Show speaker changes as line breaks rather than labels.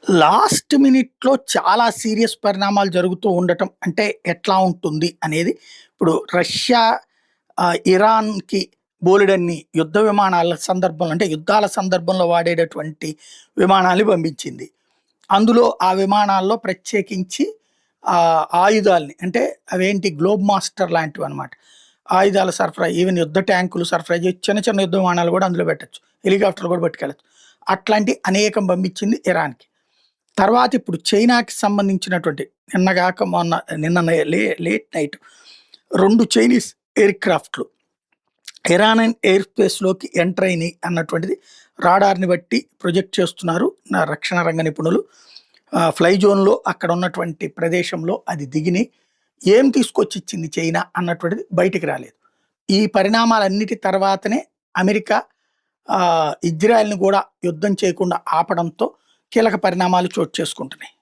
Last మినిట్‌లో చాలా serious పరిణామాలు జరుగుతూ ఉండటం అంటే ఎట్లా ఉంటుంది అనేది ఇప్పుడు రష్యా ఇరాన్‌కి బోలెడన్ని యుద్ధ విమానాల సందర్భంలో అంటే యుద్ధాల సందర్భంలో వాడేటటువంటి విమానాల్ని పంపించింది. అందులో ఆ విమానాల్లో ప్రత్యేకించి ఆయుధాల్ని అంటే అవేంటి గ్లోబ్ మాస్టర్ లాంటివన్నమాట. ఆయుధాల సరఫరా ఈవెన్ యుద్ధ ట్యాంకులు సరఫరా చేసి చిన్న చిన్న యుద్ధ విమానాలు కూడా అందులో పెట్టొచ్చు. హెలికాప్టర్లు కూడా పట్టుకెళ్ళొచ్చు. అట్లాంటి అనేకం పంపించింది ఇరాన్‌కి. తర్వాత ఇప్పుడు చైనాకి సంబంధించినటువంటి నిన్నగాక మొన్న నిన్న లేట్ నైట్ 2 చైనీస్ ఎయిర్ క్రాఫ్ట్‌లు ఇరానియన్ ఎయిర్ స్పేస్‌లోకి ఎంటర్ అయినాయి అన్నటువంటిది రాడార్‌ని బట్టి ప్రొజెక్ట్ చేస్తున్నారు నా రక్షణ రంగ నిపుణులు. ఫ్లై జోన్‌లో అక్కడ ఉన్నటువంటి ప్రదేశంలో అది దిగినాయి. ఏం తీసుకొచ్చి ఇచ్చింది చైనా అన్నటువంటిది బయటికి రాలేదు. ఈ పరిణామాలన్నిటి తర్వాతనే అమెరికా ఇజ్రాయెల్‌ని కూడా యుద్ధం చేయకుండా ఆపడంతో కీలక పరిణామాలు చోటు చేసుకుంటున్నాయి.